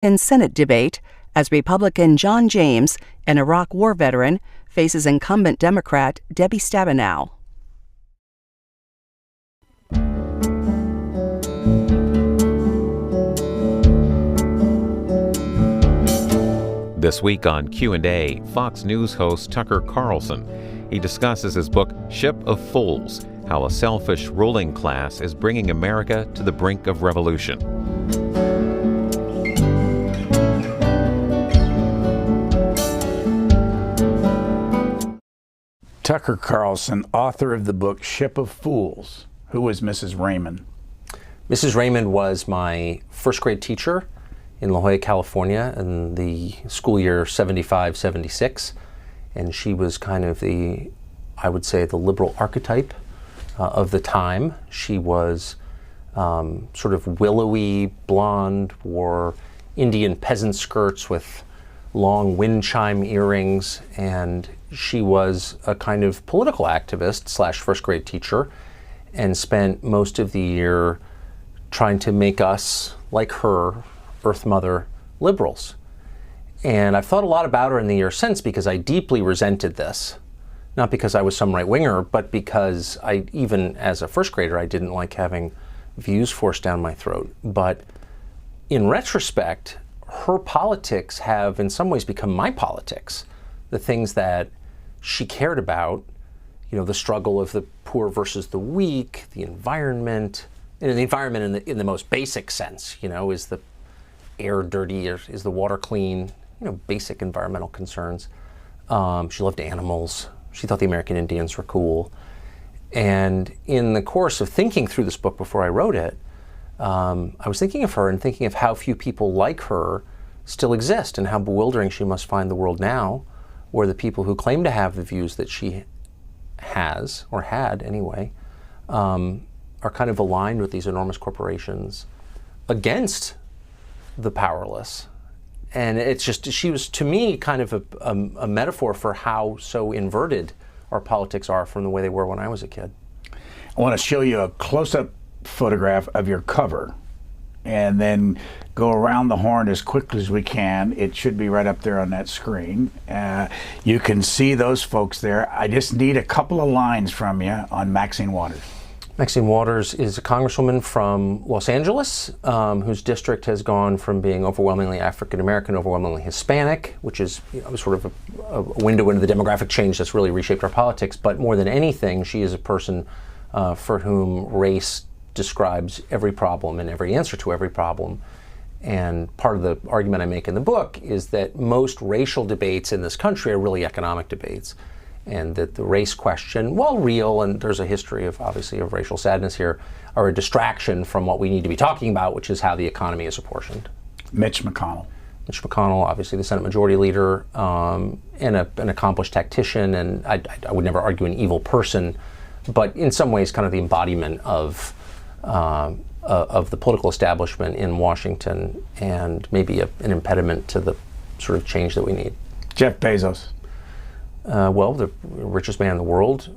In Senate debate, as Republican John James, an Iraq War veteran, faces incumbent Democrat Debbie Stabenow. This week on Q&A, Fox News host Tucker Carlson. He discusses his book, Ship of Fools, how a selfish ruling class is bringing America to the brink of revolution. Tucker Carlson, author of the book Ship of Fools. Who was Mrs. Raymond? Mrs. Raymond was my first grade teacher in La Jolla, California in the school year 75-76. And she was kind of I would say, the liberal archetype of the time. She was sort of willowy, blonde, wore Indian peasant skirts with long wind chime earrings, and she was a kind of political activist / first grade teacher, and spent most of the year trying to make us, like her, Earth Mother liberals. And I've thought a lot about her in the years since because I deeply resented this. Not because I was some right-winger, but because even as a first grader, I didn't like having views forced down my throat. But in retrospect, her politics have in some ways become my politics. The things that she cared about, the struggle of the poor versus the weak, the environment, and the environment in the most basic sense, is the air dirty, or is the water clean, basic environmental concerns. She loved animals. She thought the American Indians were cool. And in the course of thinking through this book before I wrote it, I was thinking of her and thinking of how few people like her still exist and how bewildering she must find the world now, where the people who claim to have the views that she has, or had anyway, are kind of aligned with these enormous corporations against the powerless. And it's just, she was, to me, kind of a metaphor for how so inverted our politics are from the way they were when I was a kid. I want to show you a close-up photograph of your cover and then go around the horn as quickly as we can. It should be right up there on that screen. You can see those folks there. I just need a couple of lines from you on Maxine Waters. Maxine Waters is a congresswoman from Los Angeles, whose district has gone from being overwhelmingly African-American, overwhelmingly Hispanic, which is sort of a window into the demographic change that's really reshaped our politics. But more than anything, she is a person for whom race describes every problem and every answer to every problem. And part of the argument I make in the book is that most racial debates in this country are really economic debates. And that the race question, while real, and there's a history of, obviously, of racial sadness here, are a distraction from what we need to be talking about, which is how the economy is apportioned. Mitch McConnell. Mitch McConnell, obviously the Senate Majority Leader, and an accomplished tactician, and I would never argue an evil person, but in some ways kind of the embodiment of the political establishment in Washington, and maybe an impediment to the sort of change that we need. Jeff Bezos. Well, the richest man in the world,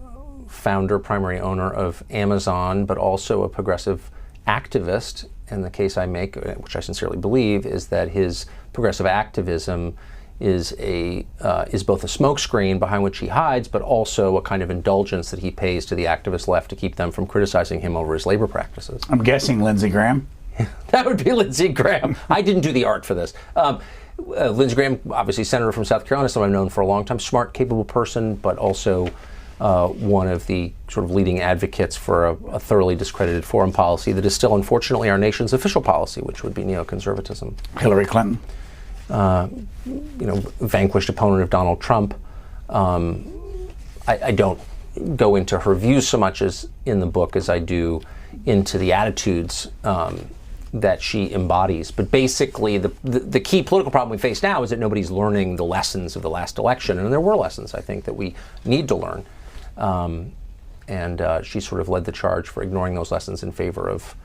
founder, primary owner of Amazon, but also a progressive activist. And the case I make, which I sincerely believe, is that his progressive activism is both a smokescreen behind which he hides, but also a kind of indulgence that he pays to the activist left to keep them from criticizing him over his labor practices. I'm guessing Lindsey Graham? That would be Lindsey Graham. I didn't do the art for this. Lindsey Graham, obviously senator from South Carolina, someone I've known for a long time, smart, capable person, but also one of the sort of leading advocates for a thoroughly discredited foreign policy that is still, unfortunately, our nation's official policy, which would be neoconservatism. Hillary Clinton. Vanquished opponent of Donald Trump. I don't go into her views so much as in the book as I do into the attitudes that she embodies. But basically, the key political problem we face now is that nobody's learning the lessons of the last election. And there were lessons, I think, that we need to learn. And she sort of led the charge for ignoring those lessons in favor of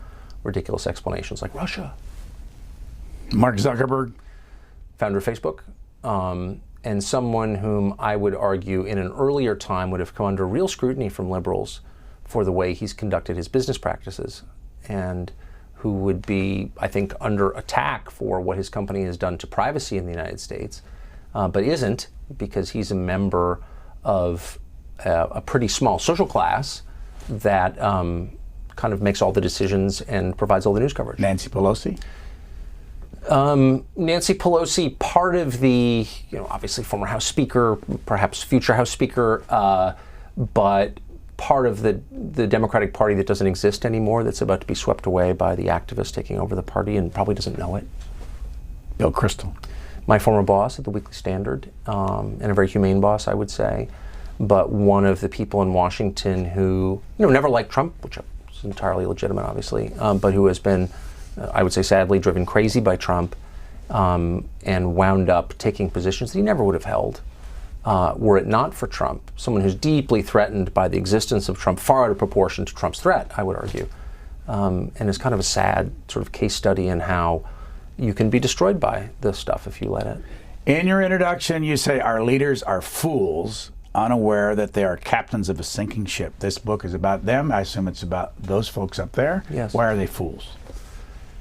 ridiculous explanations like Russia. Mark Zuckerberg. Founder of Facebook. And someone whom I would argue in an earlier time would have come under real scrutiny from liberals for the way he's conducted his business practices. And who would be, I think, under attack for what his company has done to privacy in the United States, but isn't, because he's a member of a pretty small social class that kind of makes all the decisions and provides all the news coverage. Nancy Pelosi? Nancy Pelosi, part of the, obviously former House Speaker, perhaps future House Speaker, but part of the Democratic Party that doesn't exist anymore, that's about to be swept away by the activists taking over the party and probably doesn't know it. Bill Kristol. My former boss at the Weekly Standard, and a very humane boss, I would say, but one of the people in Washington who, never liked Trump, which is entirely legitimate, obviously, but who has been, I would say, sadly driven crazy by Trump, and wound up taking positions that he never would have held were it not for Trump. Someone who's deeply threatened by the existence of Trump, far out of proportion to Trump's threat, I would argue, and is kind of a sad sort of case study in how you can be destroyed by this stuff if you let it. In your introduction, you say our leaders are fools, unaware that they are captains of a sinking ship. This book is about them. I assume it's about those folks up there. Yes. Why are they fools?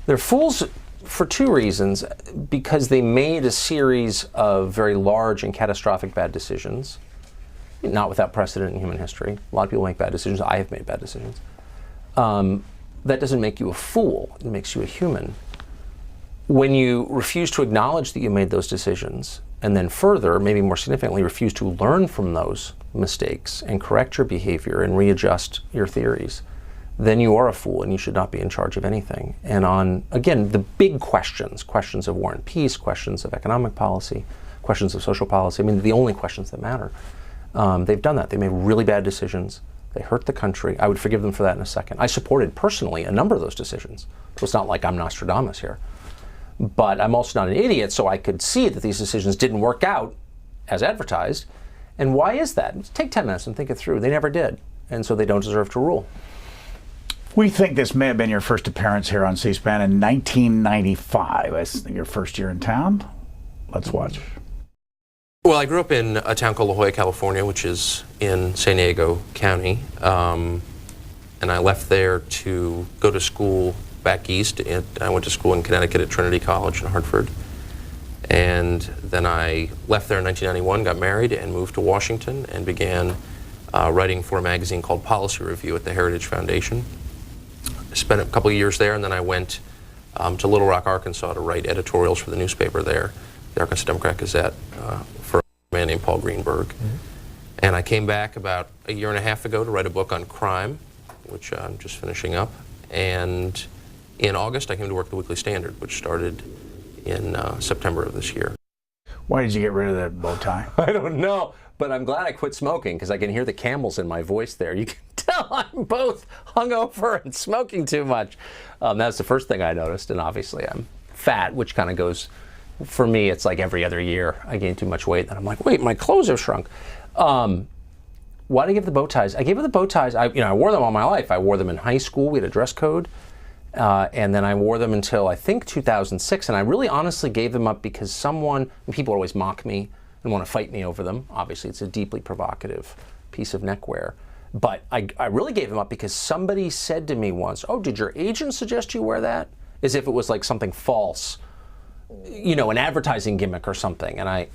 They're fools for two reasons. Because they made a series of very large and catastrophic bad decisions, not without precedent in human history. A lot of people make bad decisions. I have made bad decisions. That doesn't make you a fool. It makes you a human. When you refuse to acknowledge that you made those decisions, and then further, maybe more significantly, refuse to learn from those mistakes and correct your behavior and readjust your theories, then you are a fool and you should not be in charge of anything. And on, again, the big questions of war and peace, questions of economic policy, questions of social policy, the only questions that matter, they've done that. They made really bad decisions. They hurt the country. I would forgive them for that in a second. I supported personally a number of those decisions. So it's not like I'm Nostradamus here. But I'm also not an idiot, so I could see that these decisions didn't work out as advertised. And why is that? Take 10 minutes and think it through. They never did. And so they don't deserve to rule. We think this may have been your first appearance here on C-SPAN in 1995. That's your first year in town. Let's watch. Well, I grew up in a town called La Jolla, California, which is in San Diego County. And I left there to go to school back east. I went to school in Connecticut at Trinity College in Hartford. And then I left there in 1991, got married, and moved to Washington and began writing for a magazine called Policy Review at the Heritage Foundation. I spent a couple of years there, and then I went to Little Rock, Arkansas to write editorials for the newspaper there, the Arkansas Democrat Gazette, for a man named Paul Greenberg. Mm-hmm. And I came back about a year and a half ago to write a book on crime, which I'm just finishing up. And in August, I came to work at the Weekly Standard, which started in September of this year. Why did you get rid of that bow tie? I don't know, but I'm glad I quit smoking because I can hear the Camels in my voice there. You can tell I'm both hungover and smoking too much. That's the first thing I noticed, and obviously I'm fat, which kind of goes, for me, it's like every other year I gain too much weight, and I'm like, wait, my clothes have shrunk. Why did I give the bow ties? I gave her the bow ties. I wore them all my life. I wore them in high school. We had a dress code. And then I wore them until I think 2006, and I really honestly gave them up because people always mock me and want to fight me over them. Obviously, it's a deeply provocative piece of neckwear. But I really gave them up because somebody said to me once, "Oh, did your agent suggest you wear that?" As if it was like something false, an advertising gimmick or something. And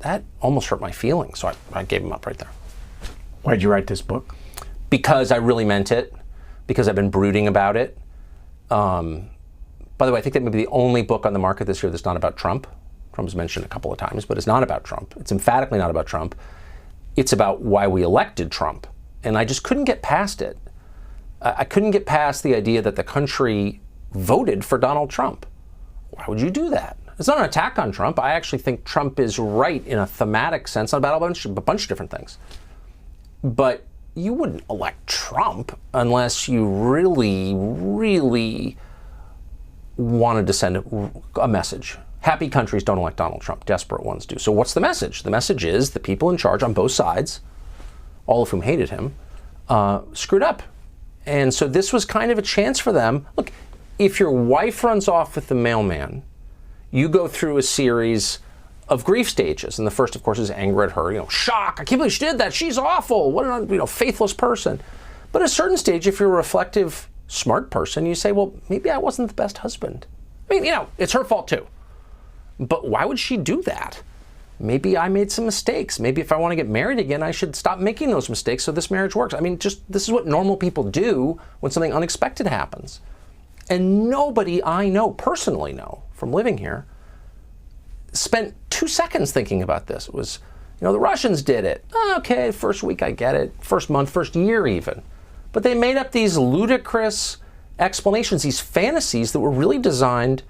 that almost hurt my feelings, so I gave them up right there. Why'd you write this book? Because I really meant it, because I've been brooding about it. By the way, I think that may be the only book on the market this year that's not about Trump. Trump's mentioned a couple of times, but it's not about Trump. It's emphatically not about Trump. It's about why we elected Trump. And I just couldn't get past it. I couldn't get past the idea that the country voted for Donald Trump. Why would you do that? It's not an attack on Trump. I actually think Trump is right in a thematic sense about a bunch of different things. But you wouldn't elect Trump unless you really, really wanted to send a message. Happy countries don't elect Donald Trump. Desperate ones do. So what's the message? The message is the people in charge on both sides, all of whom hated him, screwed up. And so this was kind of a chance for them. Look, if your wife runs off with the mailman, you go through a series of grief stages, and the first, of course, is anger at her. Shock! I can't believe she did that. She's awful. What an faithless person. But at a certain stage, if you're a reflective smart person, you say, well, maybe I wasn't the best husband. I mean, it's her fault too. But why would she do that? Maybe I made some mistakes. Maybe if I want to get married again, I should stop making those mistakes so this marriage works. I mean, this is what normal people do when something unexpected happens. And nobody I know, personally know, from living here, spent 2 seconds thinking about this. It was, the Russians did it. Okay, first week I get it. First month, first year even. But they made up these ludicrous explanations, these fantasies that were really designed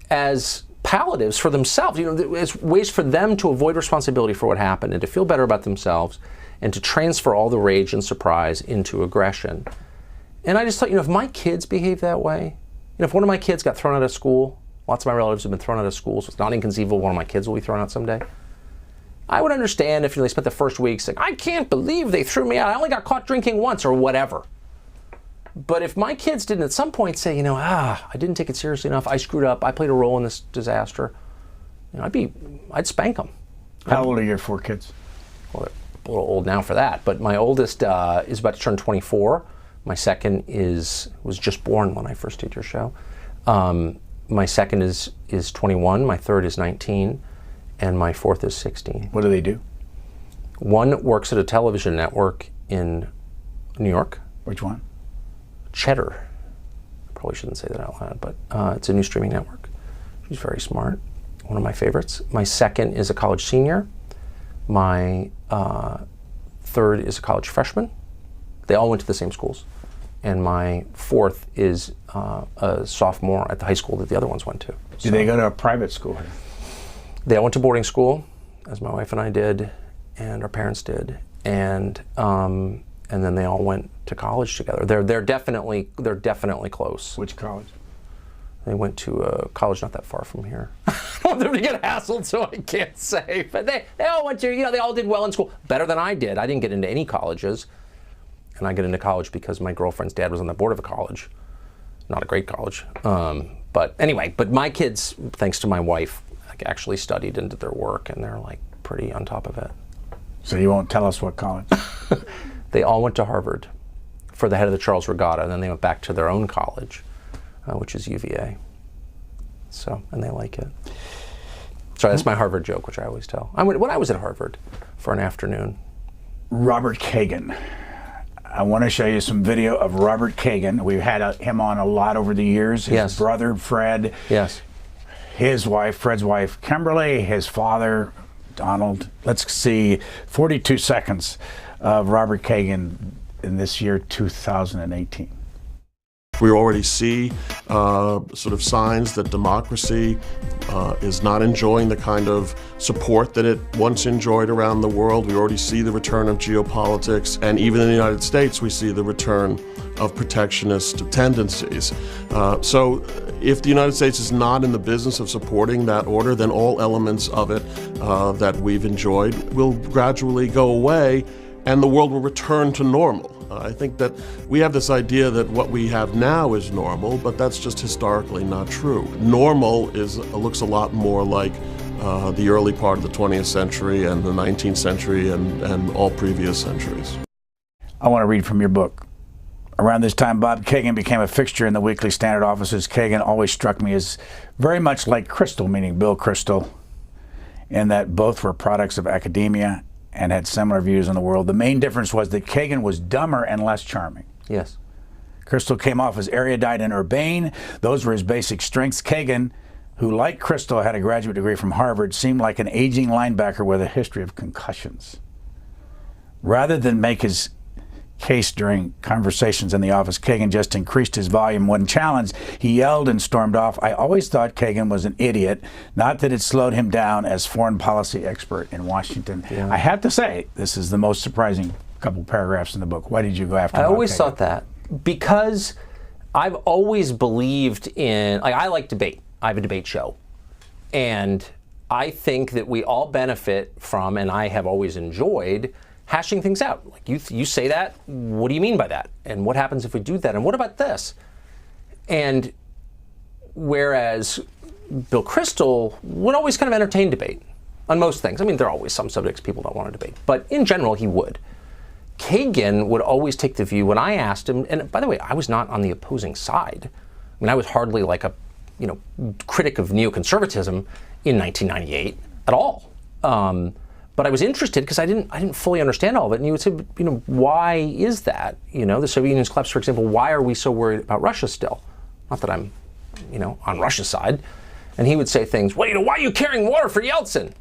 as palliatives for themselves, as ways for them to avoid responsibility for what happened and to feel better about themselves and to transfer all the rage and surprise into aggression. And I just thought, if my kids behave that way, if one of my kids got thrown out of school, lots of my relatives have been thrown out of school, so it's not inconceivable one of my kids will be thrown out someday. I would understand if they spent the first week saying, I can't believe they threw me out. I only got caught drinking once or whatever. But if my kids didn't at some point say, I didn't take it seriously enough, I screwed up, I played a role in this disaster, I'd spank them. How old are your 4 kids? Well, they're a little old now for that, but my oldest is about to turn 24. My second was just born when I first did your show. My second is 21, my third is 19, and my fourth is 16. What do they do? One works at a television network in New York. Which one? Cheddar. I probably shouldn't say that out loud, but it's a new streaming network. She's very smart, one of my favorites. My second is a college senior. My third is a college freshman. They all went to the same schools. And my fourth is a sophomore at the high school that the other ones went to. Did they go to a private school here? They all went to boarding school, as my wife and I did, and our parents did. And then they all went to college together. They're definitely close. Which college? They went to a college not that far from here. I don't want them to get hassled, so I can't say. But they all went to, they all did well in school. Better than I did. I didn't get into any colleges. And I get into college because my girlfriend's dad was on the board of a college. Not a great college. But anyway, my kids, thanks to my wife, actually studied and did their work, and they're pretty on top of it. So you won't tell us what college? They all went to Harvard for the head of the Charles Regatta, and then they went back to their own college, which is UVA. So, and they like it. Sorry, that's my Harvard joke, which I always tell. When I was at Harvard for an afternoon. Robert Kagan. I want to show you some video of Robert Kagan. We've had him on a lot over the years. His brother, Fred. Yes. His wife, Fred's wife, Kimberly. His father, Donald. Let's see 42 seconds of Robert Kagan in this year, 2018. We already see sort of signs that democracy is not enjoying the kind of support that it once enjoyed around the world. We already see the return of geopolitics, and even in the United States, we see the return of protectionist tendencies. So if the United States is not in the business of supporting that order, then all elements of it that we've enjoyed will gradually go away, and the world will return to normal. I think that we have this idea that what we have now is normal, but that's just historically not true. Normal looks a lot more like the early part of the 20th century and the 19th century and all previous centuries. I want to read from your book. Around this time, Bob Kagan became a fixture in the Weekly Standard offices. Kagan always struck me as very much like Crystal, meaning Bill Kristol, in that both were products of academia and had similar views on the world. The main difference was that Kagan was dumber and less charming. Yes. Kristol came off as erudite and urbane. Those were his basic strengths. Kagan, who like Kristol had a graduate degree from Harvard, seemed like an aging linebacker with a history of concussions. Rather than make his case during conversations in the office, Kagan just increased his volume. When challenged, he yelled and stormed off. I always thought Kagan was an idiot, not that it slowed him down as foreign policy expert in Washington. Yeah. I have to say, this is the most surprising couple paragraphs in the book. Why did you go after Bob Kagan? I always thought that because I've always believed in, I like debate. I have a debate show. And I think that we all benefit from, and I have always enjoyed, hashing things out. Like you say that, what do you mean by that? And what happens if we do that? And what about this? And whereas Bill Kristol would always kind of entertain debate on most things. I mean, there are always some subjects people don't want to debate, but in general, he would. Kagan would always take the view when I asked him, and by the way, I was not on the opposing side. I mean, I was hardly like a, critic of neoconservatism in 1998 at all. But I was interested because I didn't fully understand all of it. And he would say, why is that? The Soviet Union's collapse, for example, why are we so worried about Russia still? Not that I'm, on Russia's side. And he would say things, why are you carrying water for Yeltsin?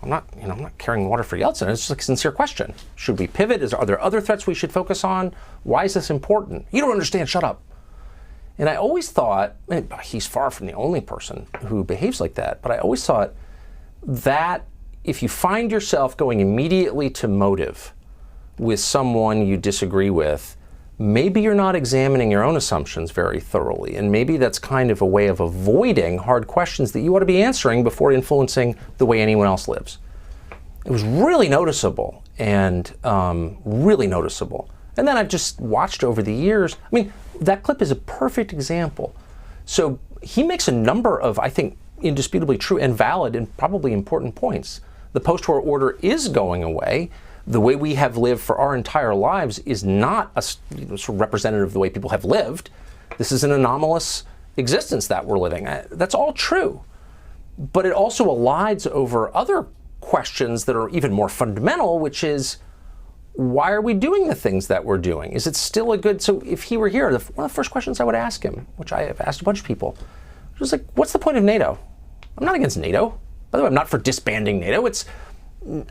I'm not carrying water for Yeltsin. It's just like a sincere question. Should we pivot? Are there other threats we should focus on? Why is this important? You don't understand, shut up. And I always thought, he's far from the only person who behaves like that, but I always thought that if you find yourself going immediately to motive with someone you disagree with, maybe you're not examining your own assumptions very thoroughly. And maybe that's kind of a way of avoiding hard questions that you ought to be answering before influencing the way anyone else lives. It was really noticeable, and really noticeable. And then I've just watched over the years. I mean, that clip is a perfect example. So he makes a number of, I think, indisputably true and valid and probably important points. The post-war order is going away. The way we have lived for our entire lives is not a sort of representative of the way people have lived. This is an anomalous existence that we're living. That's all true. But it also elides over other questions that are even more fundamental, which is, why are we doing the things that we're doing? Is it still a good... So if he were here, one of the first questions I would ask him, which I have asked a bunch of people, was like, what's the point of NATO? I'm not against NATO. By the way, I'm not for disbanding NATO.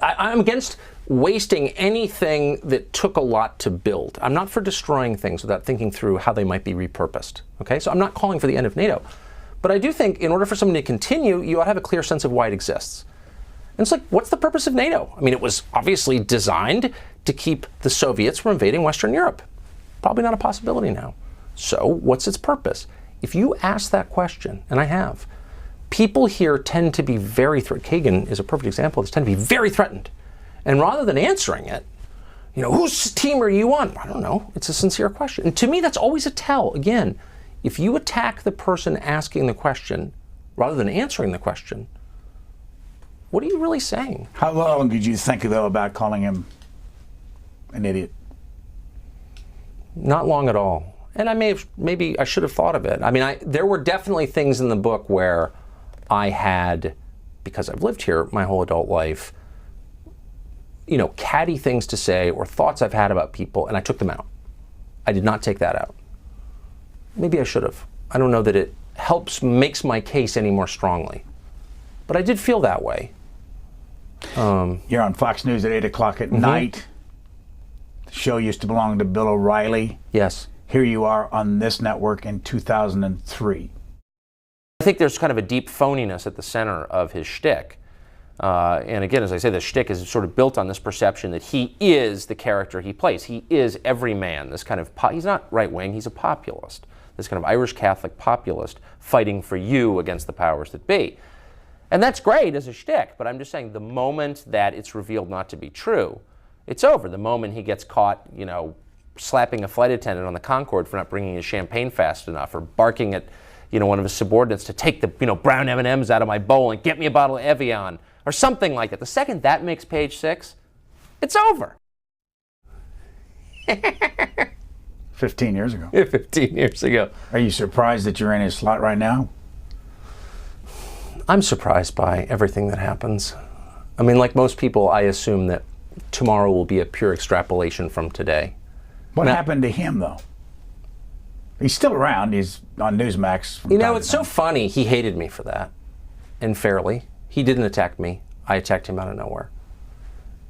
I'm against wasting anything that took a lot to build. I'm not for destroying things without thinking through how they might be repurposed. Okay, so I'm not calling for the end of NATO. But I do think in order for something to continue, you ought to have a clear sense of why it exists. And it's like, what's the purpose of NATO? I mean, it was obviously designed to keep the Soviets from invading Western Europe. Probably not a possibility now. So what's its purpose? If you ask that question, and I have, people here tend to be very Kagan is a perfect example of this, tend to be very threatened. And rather than answering it, whose team are you on? I don't know. It's a sincere question. And to me, that's always a tell. Again, if you attack the person asking the question rather than answering the question, what are you really saying? How long did you think, though, about calling him an idiot? Not long at all. And maybe I should have thought of it. I mean, there were definitely things in the book where I had, because I've lived here my whole adult life, catty things to say or thoughts I've had about people, and I took them out. I did not take that out. Maybe I should have. I don't know that it makes my case any more strongly. But I did feel that way. You're on Fox News at 8 o'clock at night. The show used to belong to Bill O'Reilly. Yes. Here you are on this network in 2003. I think there's kind of a deep phoniness at the center of his shtick. And again, as I say, the shtick is sort of built on this perception that he is the character he plays. He is every man, this kind of, he's not right-wing, he's a populist. This kind of Irish Catholic populist fighting for you against the powers that be. And that's great as a shtick, but I'm just saying the moment that it's revealed not to be true, it's over. The moment he gets caught, slapping a flight attendant on the Concorde for not bringing his champagne fast enough, or barking at, one of his subordinates to take the, brown M&Ms out of my bowl and get me a bottle of Evian, or something like that. The second that makes page 6, it's over. 15 years ago. 15 years ago. Are you surprised that you're in his slot right now? I'm surprised by everything that happens. I mean, like most people, I assume that tomorrow will be a pure extrapolation from today. What happened to him, though? He's still around. He's on Newsmax. It's so funny. He hated me for that, and fairly. He didn't attack me. I attacked him out of nowhere.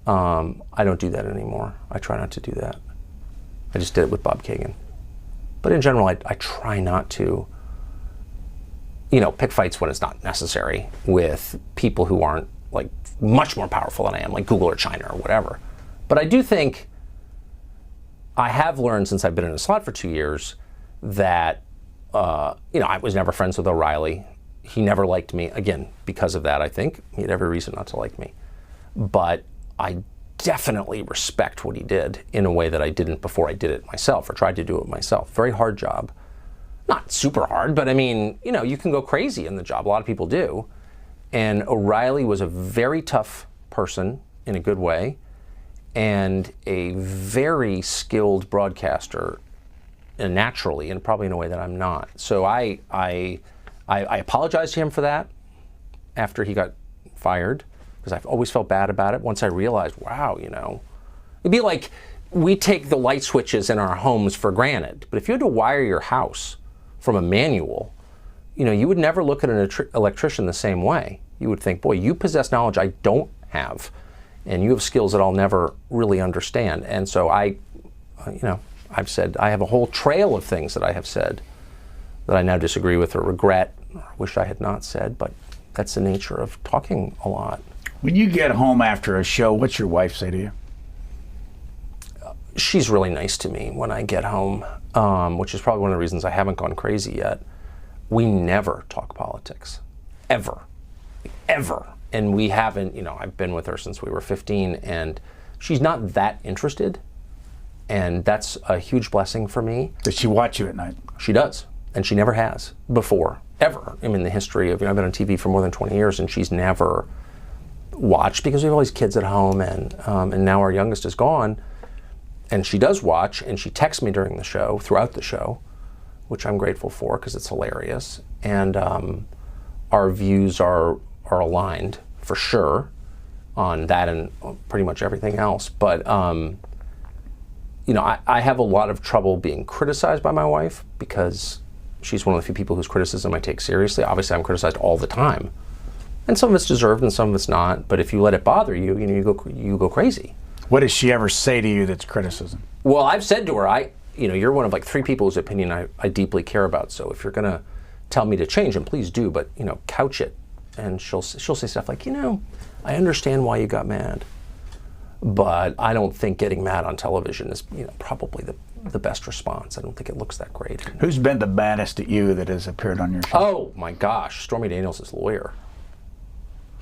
I don't do that anymore. I try not to do that. I just did it with Bob Kagan. But in general, I try not to, pick fights when it's not necessary with people who aren't, like, much more powerful than I am, like Google or China or whatever. But I do think I have learned since I've been in a slot for 2 years that, I was never friends with O'Reilly. He never liked me, again, because of that, I think. He had every reason not to like me. But I definitely respect what he did in a way that I didn't before I did it myself, or tried to do it myself. Very hard job. Not super hard, but I mean, you can go crazy in the job. A lot of people do. And O'Reilly was a very tough person in a good way. and a very skilled broadcaster, and naturally, and probably in a way that I'm not. So I apologized to him for that after he got fired, because I've always felt bad about it. Once I realized, wow, you know, it'd be like we take the light switches in our homes for granted, but if you had to wire your house from a manual, you know, you would never look at an electrician the same way. You would think, boy, you possess knowledge I don't have, and you have skills that I'll never really understand. And so I've said, I have a whole trail of things that I have said that I now disagree with or regret, or wish I had not said, but that's the nature of talking a lot. When you get home after a show, what's your wife say to you? She's really nice to me when I get home, which is probably one of the reasons I haven't gone crazy yet. We never talk politics, ever. And we haven't, you know, I've been with her since we were 15, and she's not that interested, and that's a huge blessing for me. Does she watch you at night? She does, and she never has before, ever. I mean, the history of, you know, I've been on TV for more than 20 years, and she's never watched, because we have all these kids at home, and now our youngest is gone, and she does watch, and she texts me during the show, throughout the show, which I'm grateful for, because it's hilarious, and our views are aligned for sure on that and pretty much everything else. But you know, I have a lot of trouble being criticized by my wife, because she's one of the few people whose criticism I take seriously. Obviously, I'm criticized all the time, and some of it's deserved and some of it's not. But if you let it bother you, you know, you go crazy. What does she ever say to you that's criticism? Well, I've said to her, you know, you're one of like 3 people whose opinion I deeply care about. So if you're gonna tell me to change, and please do, but, you know, couch it. And she'll say stuff like, you know, I understand why you got mad, but I don't think getting mad on television is, you know, probably the best response. I don't think it looks that great. Who's been the baddest at you that has appeared on your show? Oh my gosh, Stormy Daniels' lawyer.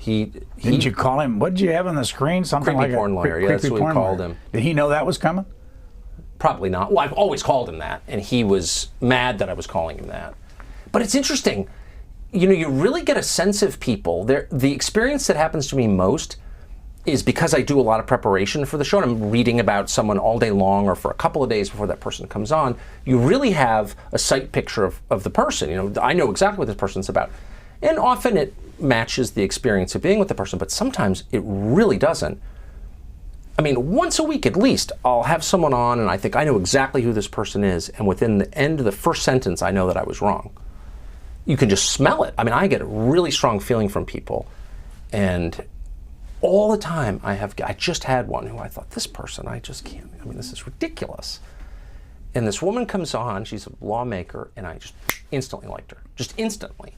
Didn't you call him? What did you have on the screen? Something creepy like porn lawyer. Yeah, that's what we called him. Did he know that was coming? Probably not. Well, I've always called him that, and he was mad that I was calling him that. But it's interesting. You know, you really get a sense of people. The experience that happens to me most is because I do a lot of preparation for the show, and I'm reading about someone all day long or for a couple of days before that person comes on. You really have a sight picture of the person. You know, I know exactly what this person's about. And often it matches the experience of being with the person, but sometimes it really doesn't. I mean, once a week at least, I'll have someone on and I think I know exactly who this person is, and within the end of the first sentence, I know that I was wrong. You can just smell it. I mean, I get a really strong feeling from people, and all the time I just had one who I thought, this person, I just can't, I mean, this is ridiculous. And this woman comes on, she's a lawmaker, and I just instantly liked her, just instantly.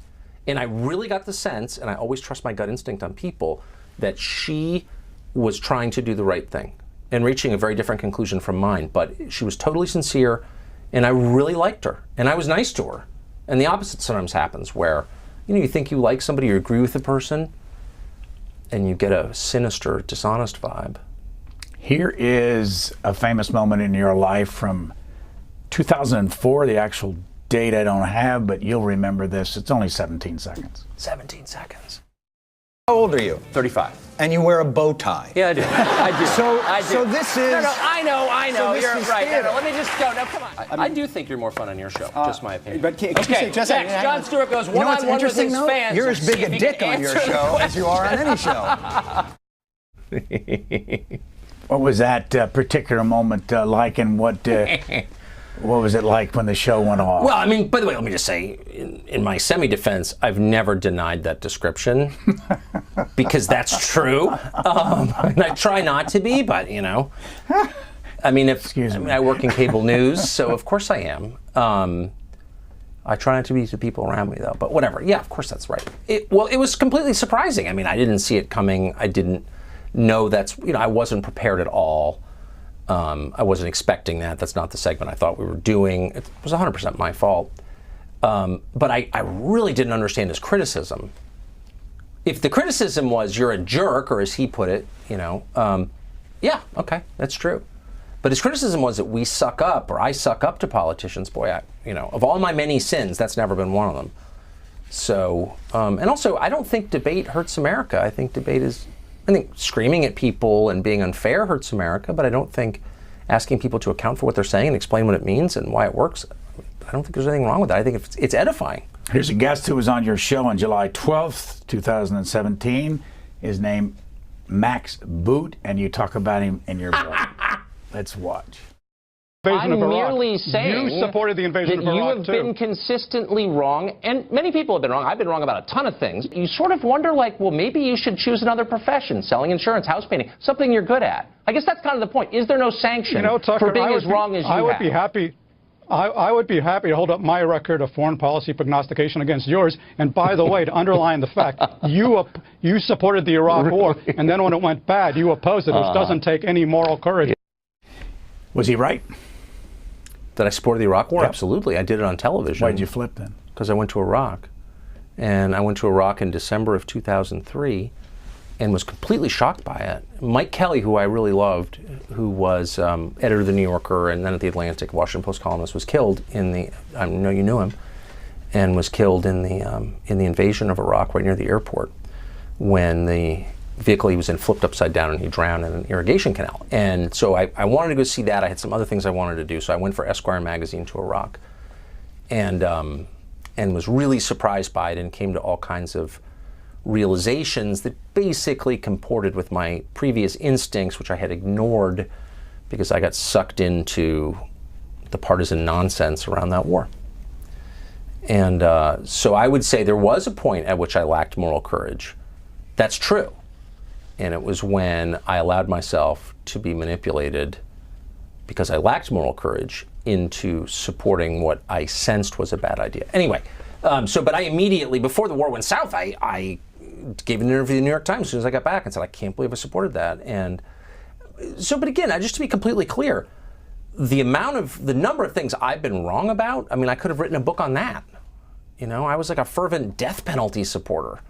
And I really got the sense, and I always trust my gut instinct on people, that she was trying to do the right thing and reaching a very different conclusion from mine. But she was totally sincere, and I really liked her, and I was nice to her. And the opposite sometimes happens, where, you know, you think you like somebody, you agree with the person, and you get a sinister, dishonest vibe. Here is a famous moment in your life from 2004, the actual date I don't have, but you'll remember this. It's only 17 seconds. 17 seconds. How old are you? 35. And you wear a bow tie. Yeah, I do. I do. So this is... No, I know. So this You're is right. theater. No, let me just go. No, come on. I do think you're more fun on your show. Just my opinion. But can okay, you say, just next, Jon Stewart goes one-on-one with his fans. You're as big a dick on your show as you are on any show. What was that particular moment like, and what was it like when the show went off? Well, I mean, by the way, let me just say, in my semi-defense, I've never denied that description because that's true. And I try not to be, but, you know. I mean, I work in cable news, so of course I am. I try not to be to people around me, though. But whatever. Yeah, of course that's right. It was completely surprising. I mean, I didn't see it coming. I didn't know I wasn't prepared at all. I wasn't expecting that. That's not the segment I thought we were doing. It was 100% my fault. But I really didn't understand his criticism. If the criticism was, you're a jerk, or as he put it, you know, yeah, okay, that's true. But his criticism was that we suck up, or I suck up to politicians. Boy, of all my many sins, that's never been one of them. So, and also, I don't think debate hurts America. I think debate is I think screaming at people and being unfair hurts America, but I don't think asking people to account for what they're saying and explain what it means and why it works, I don't think there's anything wrong with that. I think it's edifying. Here's a guest who was on your show on July 12th, 2017. His name, Max Boot, and you talk about him in your book. Let's watch. I'm merely saying you supported the invasion that of Iraq, you have been consistently wrong, and many people have been wrong. I've been wrong about a ton of things. You sort of wonder, like, well, maybe you should choose another profession, selling insurance, house painting, something you're good at. I guess that's kind of the point. Is there no sanction Tucker, for being as wrong as you I would have? be happy. I would be happy to hold up my record of foreign policy prognostication against yours. And by the way, to underline the fact, you supported the Iraq War, and then when it went bad, you opposed it, which doesn't take any moral courage. Was he right? That I supported the Iraq War? Yep. Absolutely. I did it on television. Why did you flip then? Because I went to Iraq. And I went to Iraq in December of 2003 and was completely shocked by it. Mike Kelly, who I really loved, who was editor of The New Yorker and then at The Atlantic, Washington Post columnist, was killed in the, I know you knew him, and was killed in the invasion of Iraq right near the airport when the vehicle he was in flipped upside down and he drowned in an irrigation canal. And so I wanted to go see that. I had some other things I wanted to do, so I went for Esquire magazine to Iraq and was really surprised by it and came to all kinds of realizations that basically comported with my previous instincts, which I had ignored because I got sucked into the partisan nonsense around that war. And so I would say there was a point at which I lacked moral courage. That's true. And it was when I allowed myself to be manipulated because I lacked moral courage into supporting what I sensed was a bad idea. Anyway, but I immediately, before the war went south, I gave an interview to the New York Times as soon as I got back and said, I can't believe I supported that. And so, but again, just to be completely clear, the number of things I've been wrong about, I mean, I could have written a book on that. You know, I was like a fervent death penalty supporter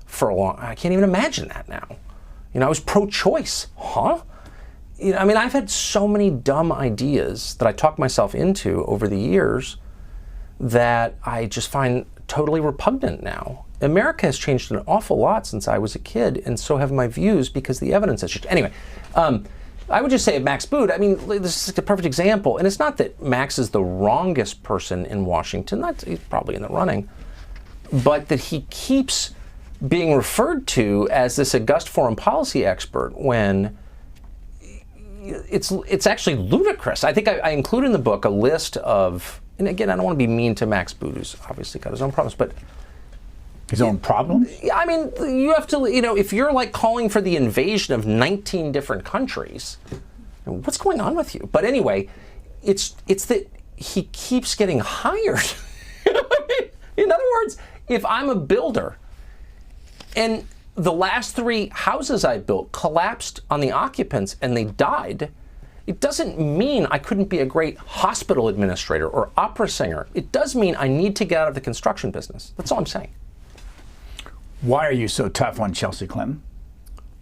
for a long, I can't even imagine that now. You know, I was pro-choice, huh? You know, I mean, I've had so many dumb ideas that I talked myself into over the years that I just find totally repugnant now. America has changed an awful lot since I was a kid, and so have my views because the evidence has changed. Anyway, I would just say of Max Boot, I mean, this is a perfect example, and it's not that Max is the wrongest person in Washington, he's probably in the running, but that he keeps being referred to as this august foreign policy expert when it's actually ludicrous. I think I include in the book a list of, and again, I don't want to be mean to Max Boot, who's obviously got his own problems, but his own problems? I mean, you have to, you know, if you're like calling for the invasion of 19 different countries, what's going on with you? But anyway, it's that he keeps getting hired. In other words, if I'm a builder and the last 3 houses I built collapsed on the occupants and they died, it doesn't mean I couldn't be a great hospital administrator or opera singer. It does mean I need to get out of the construction business. That's all I'm saying. Why are you so tough on Chelsea Clinton?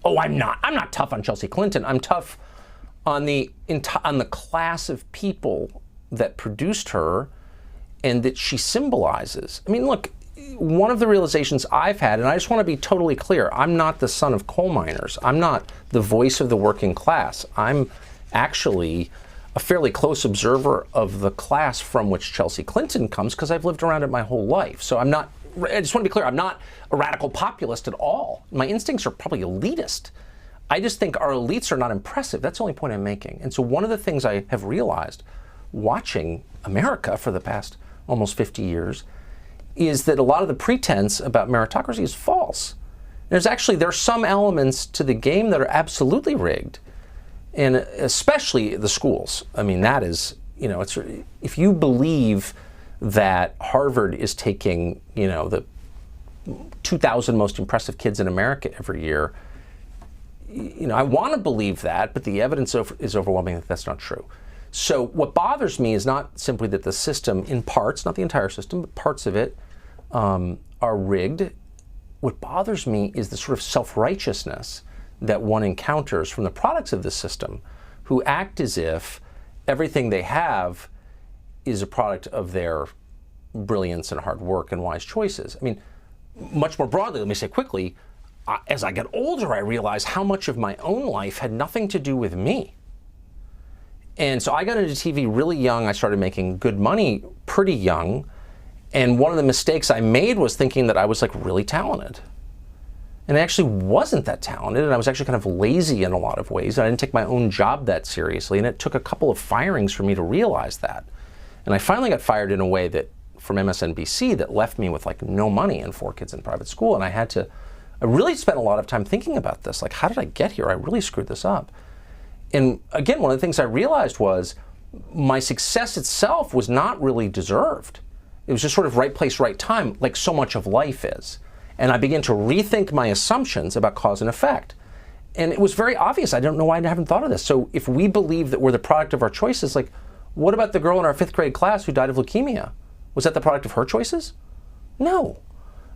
Oh, I'm not. I'm not tough on Chelsea Clinton. I'm tough on the class of people that produced her and that she symbolizes. I mean, look, one of the realizations I've had, and I just want to be totally clear, I'm not the son of coal miners. I'm not the voice of the working class. I'm actually a fairly close observer of the class from which Chelsea Clinton comes because I've lived around it my whole life. So I'm not, I just want to be clear, I'm not a radical populist at all. My instincts are probably elitist. I just think our elites are not impressive. That's the only point I'm making. And so one of the things I have realized watching America for the past almost 50 years is that a lot of the pretense about meritocracy is false. There's some elements to the game that are absolutely rigged, and especially the schools. I mean, that is, you know, it's, if you believe that Harvard is taking, you know, the 2,000 most impressive kids in America every year, you know, I want to believe that, but the evidence is overwhelming that that's not true. So what bothers me is not simply that the system, in parts, not the entire system, but parts of it are rigged. What bothers me is the sort of self-righteousness that one encounters from the products of the system, who act as if everything they have is a product of their brilliance and hard work and wise choices. I mean, much more broadly, let me say quickly, as I get older, I realized how much of my own life had nothing to do with me. And so I got into TV really young. I started making good money pretty young. And one of the mistakes I made was thinking that I was like really talented. And I actually wasn't that talented, and I was actually kind of lazy in a lot of ways. I didn't take my own job that seriously, and it took a couple of firings for me to realize that. And I finally got fired in a way that, from MSNBC, that left me with like no money and 4 kids in private school. And I really spent a lot of time thinking about this. Like, how did I get here? I really screwed this up. And again, one of the things I realized was my success itself was not really deserved. It was just sort of right place, right time, like so much of life is. And I began to rethink my assumptions about cause and effect. And it was very obvious. I don't know why I haven't thought of this. So if we believe that we're the product of our choices, like, what about the girl in our 5th grade class who died of leukemia? Was that the product of her choices? No.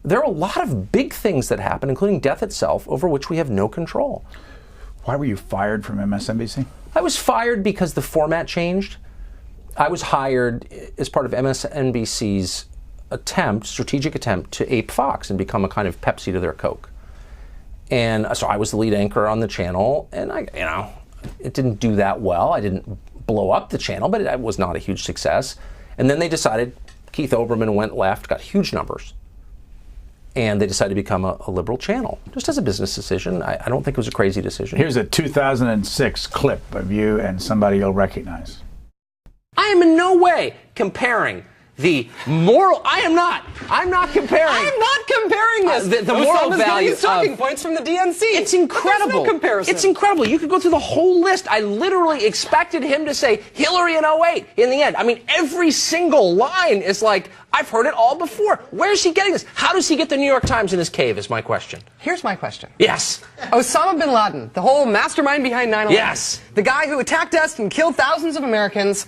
There are a lot of big things that happen, including death itself, over which we have no control. Why were you fired from MSNBC? I was fired because the format changed. I was hired as part of MSNBC's strategic attempt to ape Fox and become a kind of Pepsi to their Coke. And so I was the lead anchor on the channel, and it didn't do that well. I didn't blow up the channel, but it was not a huge success. And then they decided, Keith Olbermann went left, got huge numbers, and they decided to become a liberal channel, just as a business decision. I don't think it was a crazy decision. Here's a 2006 clip of you and somebody you'll recognize. I am in no way comparing the moral. I'm not comparing. I'm not comparing this. The moral value of talking points from the DNC. It's incredible. There's no comparison. It's incredible. You could go through the whole list. I literally expected him to say Hillary in 08 in the end. I mean, every single line is like, I've heard it all before. Where's he getting this? How does he get the New York Times in his cave is my question. Here's my question. Yes. Osama bin Laden, the whole mastermind behind 9/11. Yes. The guy who attacked us and killed thousands of Americans,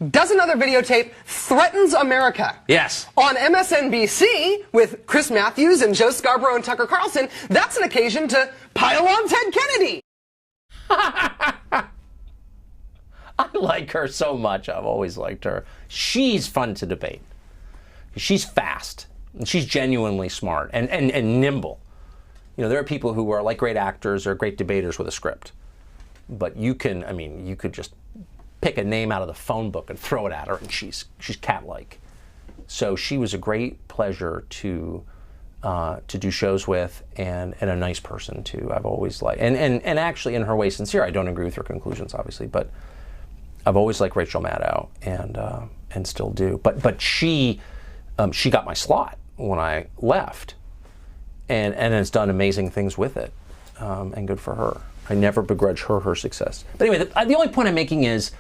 does another videotape, threatens America. Yes. On MSNBC with Chris Matthews and Joe Scarborough and Tucker Carlson, that's an occasion to pile on Ted Kennedy. I like her so much. I've always liked her. She's fun to debate. She's fast, and she's genuinely smart and nimble. You know, there are people who are like great actors or great debaters with a script. But you could just pick a name out of the phone book and throw it at her, and she's cat-like. So she was a great pleasure to do shows with, and a nice person too. I've always liked, and actually in her way sincere. I don't agree with her conclusions, obviously, but I've always liked Rachel Maddow, and still do. But she got my slot when I left, and has done amazing things with it, and good for her. I never begrudge her success. But anyway, the only point I'm making is,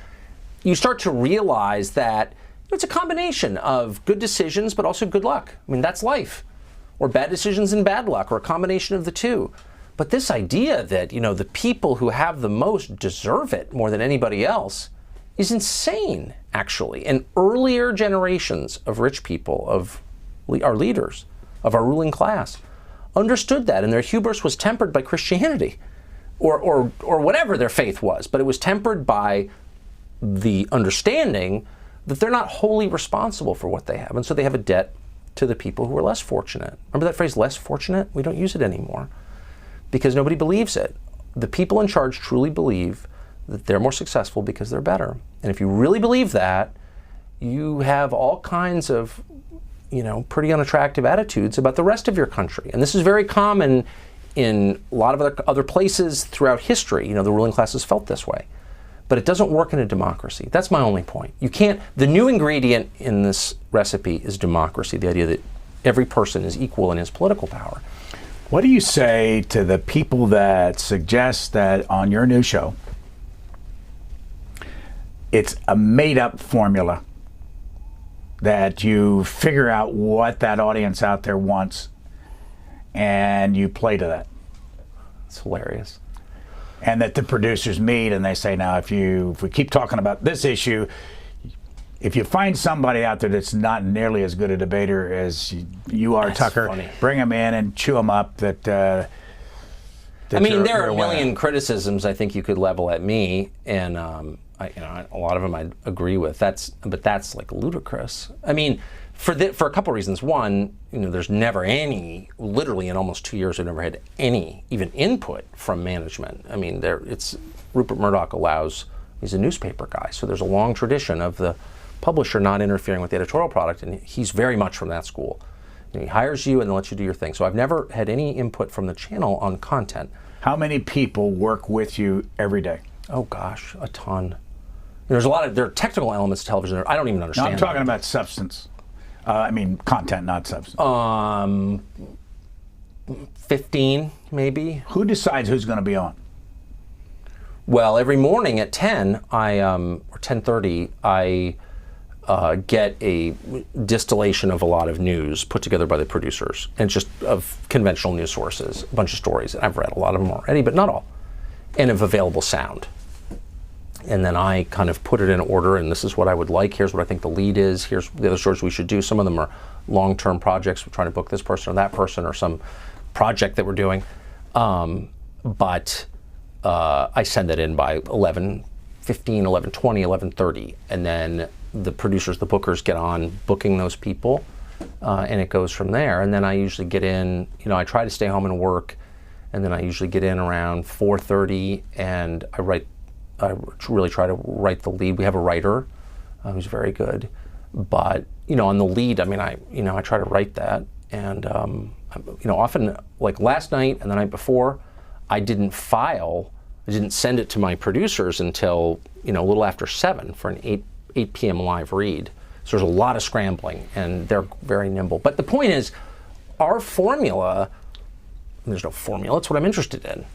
you start to realize that it's a combination of good decisions, but also good luck. I mean, that's life. Or bad decisions and bad luck, or a combination of the two. But this idea that, the people who have the most deserve it more than anybody else is insane, actually. And earlier generations of rich people, of our leaders, of our ruling class, understood that, and their hubris was tempered by Christianity, or whatever their faith was. But it was tempered by the understanding that they're not wholly responsible for what they have. And so they have a debt to the people who are less fortunate. Remember that phrase, less fortunate? We don't use it anymore because nobody believes it. The people in charge truly believe that they're more successful because they're better. And if you really believe that, you have all kinds of, pretty unattractive attitudes about the rest of your country. And this is very common in a lot of other places throughout history. The ruling classes felt this way. But it doesn't work in a democracy. That's my only point. The new ingredient in this recipe is democracy, the idea that every person is equal in his political power. What do you say to the people that suggest that on your new show, it's a made-up formula, that you figure out what that audience out there wants and you play to that? It's hilarious. And that the producers meet and they say, now, if we keep talking about this issue, if you find somebody out there that's not nearly as good a debater as you are, that's Tucker, funny. Bring them in and chew them up. There are a million criticisms I think you could level at me, and a lot of them I agree with. But that's like ludicrous. I mean, For a couple of reasons. One, there's never any, literally in almost 2 years, I've never had any even input from management. I mean, Rupert Murdoch he's a newspaper guy, so there's a long tradition of the publisher not interfering with the editorial product, and he's very much from that school. He hires you and then lets you do your thing. So I've never had any input from the channel on content. How many people work with you every day? Oh gosh, a ton. There are technical elements to television that I don't even understand. No, I'm talking about substance. Content, not substance. 15 maybe. Who decides who's going to be on? Well, every morning at 10, or 10:30, I get a distillation of a lot of news put together by the producers, and just of conventional news sources, a bunch of stories. I've read a lot of them already, but not all, and of available sound. And then I kind of put it in order, and this is what I would like. Here's what I think the lead is. Here's the other stories we should do. Some of them are long-term projects. We're trying to book this person or that person or some project that we're doing. But I send it in by 11:15, 11:20, 11:30, and then the producers, the bookers, get on booking those people, and it goes from there. And then I usually get in, I try to stay home and work, and then I usually get in around 4:30, and I really try to write the lead. We have a writer who's very good, but on the lead, I try to write that, and often, like last night and the night before, I didn't send it to my producers until a little after 7 for an 8 p.m. live read. So there's a lot of scrambling, and they're very nimble. But the point is, our formula, there's no formula, it's what I'm interested in.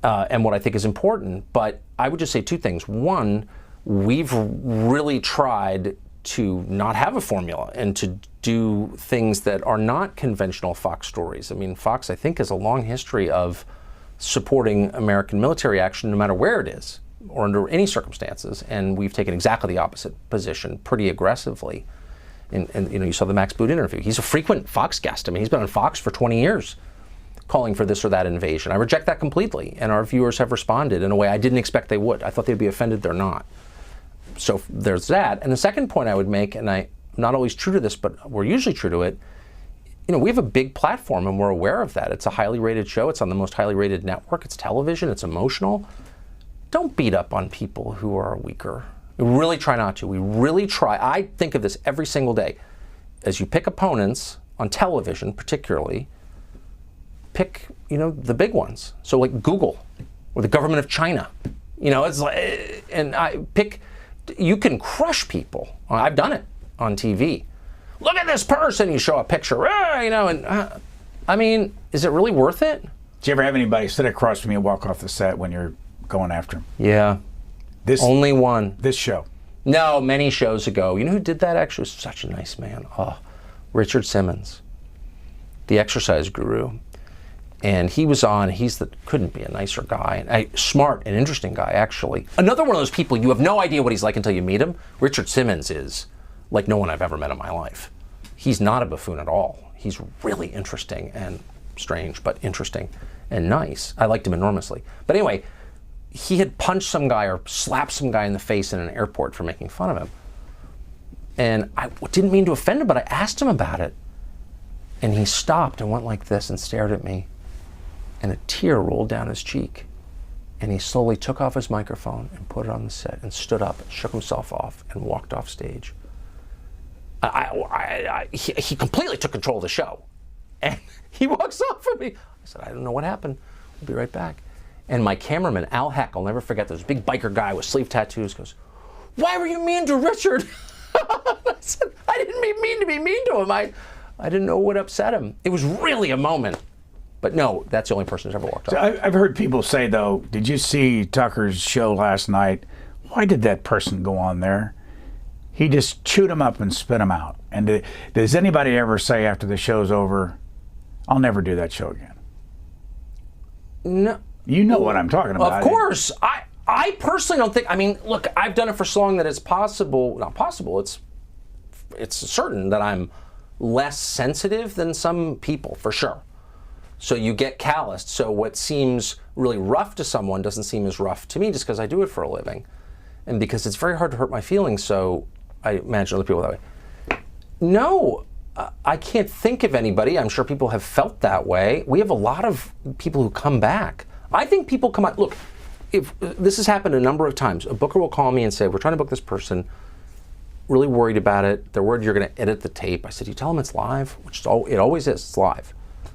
And what I think is important. But I would just say two things. One, we've really tried to not have a formula and to do things that are not conventional Fox stories. Fox, I think, has a long history of supporting American military action no matter where it is or under any circumstances. And we've taken exactly the opposite position pretty aggressively. And you saw the Max Boot interview. He's a frequent Fox guest. He's been on Fox for 20 years. Calling for this or that invasion. I reject that completely, and our viewers have responded in a way I didn't expect they would. I thought they'd be offended, they're not. So there's that. And the second point I would make, and I'm not always true to this, but we're usually true to it, we have a big platform and we're aware of that. It's a highly rated show, it's on the most highly rated network, it's television, it's emotional. Don't beat up on people who are weaker. We really try not to. We really try. I think of this every single day. As you pick opponents, on television particularly, pick, the big ones. So like Google or the government of China, it's like, and you can crush people. I've done it on TV. Look at this person, you show a picture, is it really worth it? Did you ever have anybody sit across from you and walk off the set when you're going after him? Yeah. Only one. This show? No, many shows ago. You know who did that actually? Was such a nice man. Richard Simmons, the exercise guru. And he was on, couldn't be a nicer guy, smart and interesting guy, actually. Another one of those people, you have no idea what he's like until you meet him. Richard Simmons is like no one I've ever met in my life. He's not a buffoon at all. He's really interesting and strange, but interesting and nice. I liked him enormously. But anyway, he had punched some guy or slapped some guy in the face in an airport for making fun of him. And I didn't mean to offend him, but I asked him about it. And he stopped and went like this and stared at me. And a tear rolled down his cheek. And he slowly took off his microphone and put it on the set and stood up, shook himself off, and walked off stage. He completely took control of the show. And he walks off from me. I said, I don't know what happened. We'll be right back. And my cameraman, Al Heck, I'll never forget this big biker guy with sleeve tattoos, goes, why were you mean to Richard? I said, I didn't mean to be mean to him. I didn't know what upset him. It was really a moment. But no, that's the only person who's ever walked off. I've heard people say, though, did you see Tucker's show last night? Why did that person go on there? He just chewed him up and spit him out. And does anybody ever say after the show's over, I'll never do that show again? No. You know what I'm talking about. Of course. I personally don't think, look, I've done it for so long that it's possible, not possible, it's certain that I'm less sensitive than some people, for sure. So you get calloused. So what seems really rough to someone doesn't seem as rough to me just because I do it for a living. And because it's very hard to hurt my feelings, so I imagine other people that way. No, I can't think of anybody. I'm sure people have felt that way. We have a lot of people who come back. I think people come out. Look, if this has happened a number of times, a booker will call me and say, we're trying to book this person, really worried about it. They're worried you're going to edit the tape. I said, you tell them it's live, which it always is. It's live.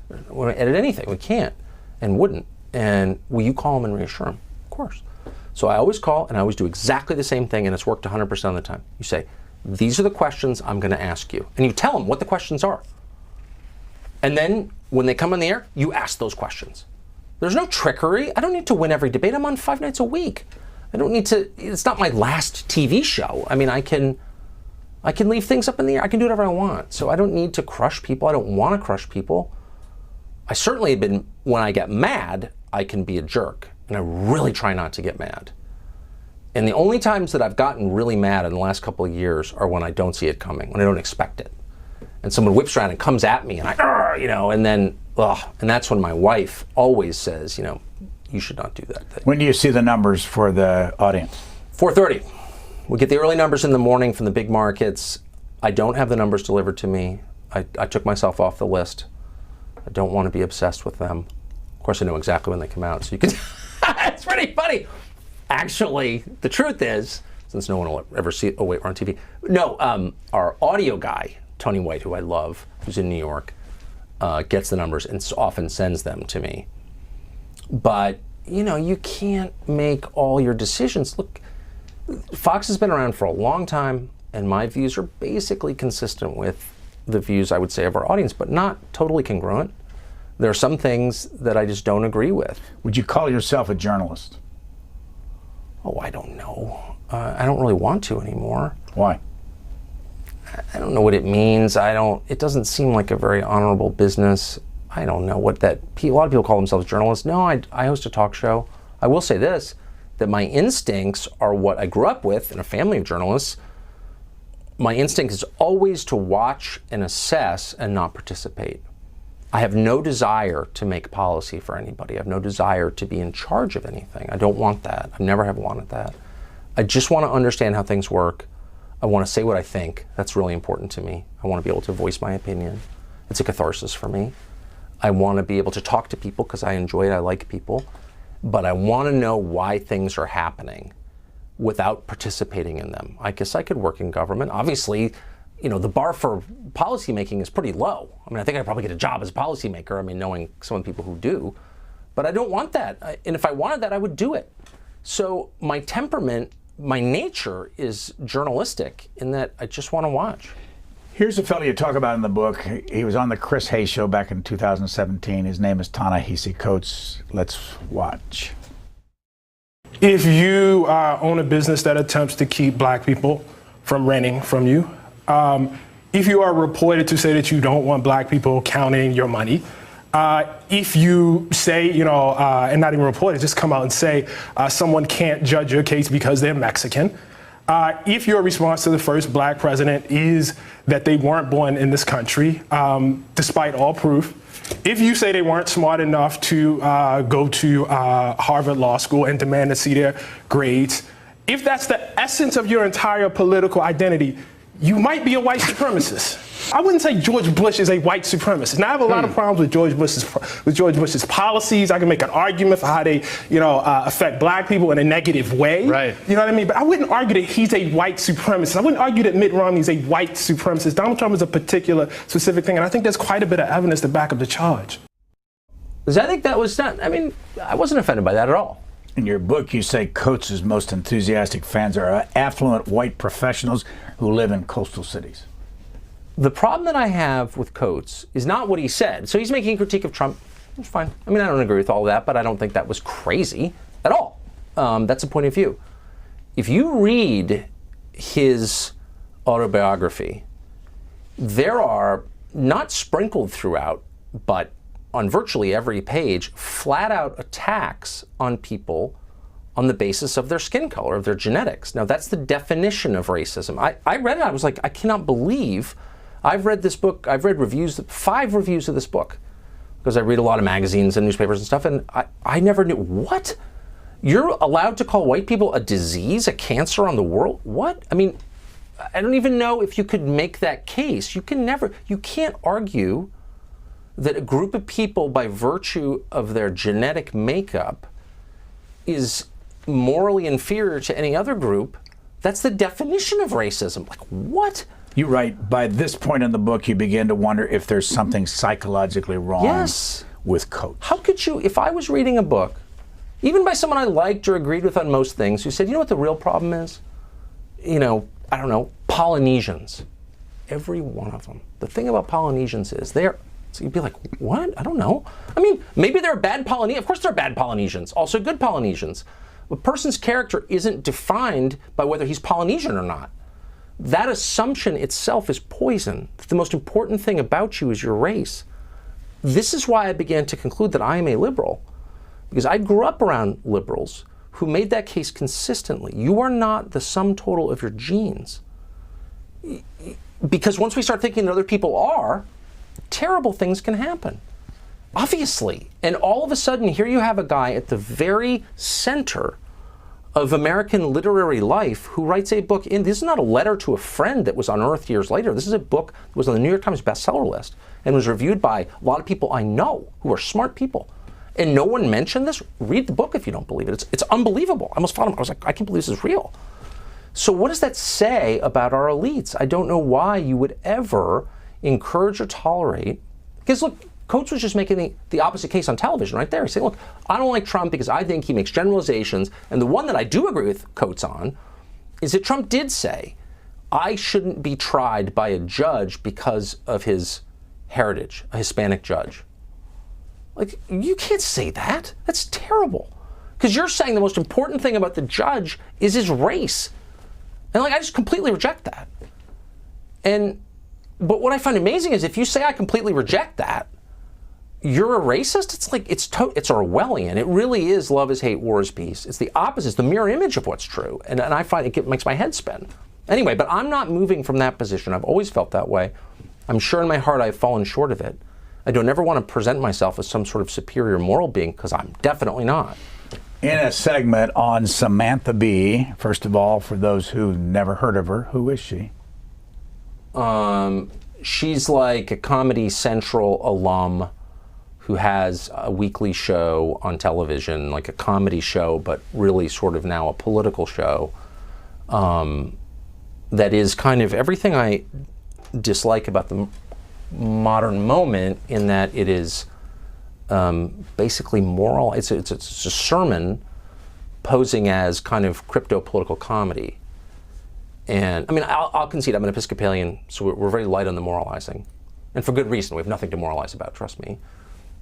We don't want to edit anything. We can't and wouldn't. And will you call them and reassure them? Of course. So I always call, and I always do exactly the same thing, and it's worked 100% of the time. You say, these are the questions I'm going to ask you. And you tell them what the questions are. And then when they come on the air, you ask those questions. There's no trickery. I don't need to win every debate. I'm on 5 nights a week. I don't need to, it's not my last TV show. I mean, I can leave things up in the air. I can do whatever I want. So I don't need to crush people. I don't want to crush people. I certainly have been, when I get mad, I can be a jerk. And I really try not to get mad. And the only times that I've gotten really mad in the last couple of years are when I don't see it coming, when I don't expect it. And someone whips around and comes at me and and then, and that's when my wife always says, you should not do that thing. When do you see the numbers for the audience? 4:30. We get the early numbers in the morning from the big markets. I don't have the numbers delivered to me. I took myself off the list. I don't want to be obsessed with them. Of course, I know exactly when they come out, so you can. It's pretty funny. Actually, the truth is, since no one will ever see it, oh wait, we're on TV. No, our audio guy, Tony White, who I love, who's in New York, gets the numbers and often sends them to me. But, you can't make all your decisions. Look, Fox has been around for a long time, and my views are basically consistent with the views, I would say, of our audience, but not totally congruent. There are some things that I just don't agree with. Would you call yourself a journalist? Oh, I don't know. I don't really want to anymore. Why? I don't know what it means. It doesn't seem like a very honorable business. I don't know what that, a lot of people call themselves journalists. No, I host a talk show. I will say this, that my instincts are what I grew up with in a family of journalists. My instinct is always to watch and assess and not participate. I have no desire to make policy for anybody. I have no desire to be in charge of anything. I don't want that. I never have wanted that. I just want to understand how things work. I want to say what I think. That's really important to me. I want to be able to voice my opinion. It's a catharsis for me. I want to be able to talk to people because I enjoy it. I like people. But I want to know why things are happening without participating in them. I guess I could work in government. Obviously, the bar for policymaking is pretty low. I mean, I think I'd probably get a job as a policymaker, knowing some of the people who do. But I don't want that. And if I wanted that, I would do it. So my temperament, my nature is journalistic in that I just want to watch. Here's a fellow you talk about in the book. He was on the Chris Hayes show back in 2017. His name is Ta-Nehisi Coates. Let's watch. If you own a business that attempts to keep black people from renting from you, if you are reported to say that you don't want black people counting your money, if you say, and not even reported, just come out and say someone can't judge your case because they're Mexican, if your response to the first black president is that they weren't born in this country, despite all proof, if you say they weren't smart enough to go to Harvard Law School and demand to see their grades, if that's the essence of your entire political identity, you might be a white supremacist. I wouldn't say George Bush is a white supremacist. Now, I have a lot of problems with George Bush's policies. I can make an argument for how they, affect black people in a negative way. Right. You know what I mean? But I wouldn't argue that he's a white supremacist. I wouldn't argue that Mitt Romney is a white supremacist. Donald Trump is a particular specific thing, and I think there's quite a bit of evidence to back up the charge. Because I think that was done. I mean, I wasn't offended by that at all. In your book, you say Coates' most enthusiastic fans are affluent white professionals who live in coastal cities. The problem that I have with Coates is not what he said. So he's making a critique of Trump. It's fine. I mean, I don't agree with all that, but I don't think that was crazy at all. That's a point of view. If you read his autobiography, there are, not sprinkled throughout, but on virtually every page, flat-out attacks on people on the basis of their skin color, of their genetics. Now, that's the definition of racism. I read it, I was like, I cannot believe. I've read this book, I've read 5 reviews of this book, because I read a lot of magazines and newspapers and stuff, and I never knew, what? You're allowed to call white people a disease, a cancer on the world? What? I mean, I don't even know if you could make that case. You can't argue that a group of people, by virtue of their genetic makeup, is morally inferior to any other group. That's the definition of racism. Like, what? You write, by this point in the book, you begin to wonder if there's something psychologically wrong with Coates. How could you, if I was reading a book, even by someone I liked or agreed with on most things, who said, you know what the real problem is? You know, I don't know, Polynesians. Every one of them. The thing about Polynesians is so you'd be like, what? I don't know. I mean, maybe they're bad Polynesians. Of course they're bad Polynesians. Also good Polynesians. A person's character isn't defined by whether he's Polynesian or not. That assumption itself is poison. The most important thing about you is your race. This is why I began to conclude that I am a liberal. Because I grew up around liberals who made that case consistently. You are not the sum total of your genes. Because once we start thinking that other people are, terrible things can happen. Obviously. And all of a sudden, here you have a guy at the very center of American literary life who writes a book this is not a letter to a friend that was unearthed years later. This is a book that was on the New York Times bestseller list and was reviewed by a lot of people I know who are smart people. And no one mentioned this. Read the book if you don't believe it. It's unbelievable. I almost found him. I was like, I can't believe this is real. So what does that say about our elites? I don't know why you would ever encourage or tolerate. Because look, Coates was just making the opposite case on television right there. He's saying, look, I don't like Trump because I think he makes generalizations. And the one that I do agree with Coates on is that Trump did say, I shouldn't be tried by a judge because of his heritage, a Hispanic judge. Like, you can't say that. That's terrible. Because you're saying the most important thing about the judge is his race. And like, I just completely reject that. But what I find amazing is if you say I completely reject that, you're a racist? It's like, it's Orwellian. It really is love is hate, war is peace. It's the opposite. It's the mirror image of what's true. And I find it makes my head spin. Anyway, but I'm not moving from that position. I've always felt that way. I'm sure in my heart I've fallen short of it. I don't ever want to present myself as some sort of superior moral being, because I'm definitely not. In a segment on Samantha Bee, first of all, for those who never heard of her, who is she? She's like a Comedy Central alum who has a weekly show on television, like a comedy show, but really sort of now a political show that is kind of everything I dislike about the modern moment, in that it is basically moral. It's a sermon posing as kind of crypto-political comedy. And I mean, I'll concede I'm an Episcopalian, so we're very light on the moralizing. And for good reason. We have nothing to moralize about, trust me.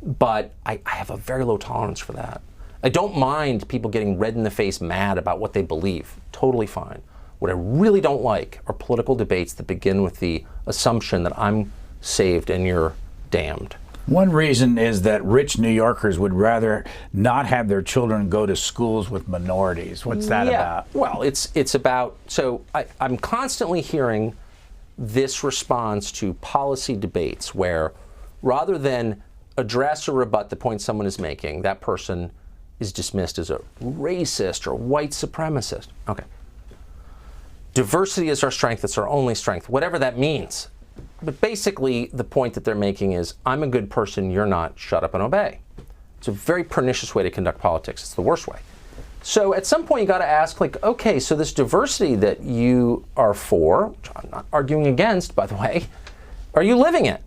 But I have a very low tolerance for that. I don't mind people getting red in the face mad about what they believe. Totally fine. What I really don't like are political debates that begin with the assumption that I'm saved and you're damned. One reason is that rich New Yorkers would rather not have their children go to schools with minorities. What's that about? Well, it's about, so I'm constantly hearing this response to policy debates where rather than address or rebut the point someone is making, that person is dismissed as a racist or white supremacist. Okay. Diversity is our strength, it's our only strength, whatever that means. But basically, the point that they're making is, I'm a good person, you're not, shut up and obey. It's a very pernicious way to conduct politics. It's the worst way. So at some point, you got to ask, like, okay, so this diversity that you are for, which I'm not arguing against, by the way, are you living it?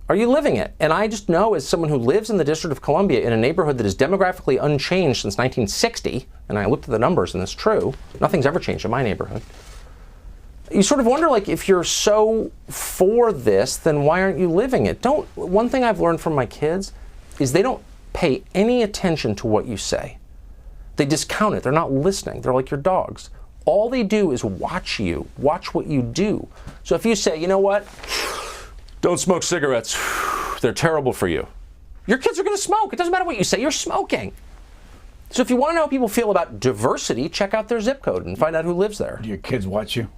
Are you living it? And I just know, as someone who lives in the District of Columbia in a neighborhood that is demographically unchanged since 1960, and I looked at the numbers and it's true, nothing's ever changed in my neighborhood. You sort of wonder, like, if you're so for this, then why aren't you living it? One thing I've learned from my kids is they don't pay any attention to what you say. They discount it. They're not listening. They're like your dogs. All they do is watch you, watch what you do. So if you say, you know what? Don't smoke cigarettes. They're terrible for you. Your kids are going to smoke. It doesn't matter what you say. You're smoking. So if you want to know how people feel about diversity, check out their zip code and find out who lives there. Do your kids watch you?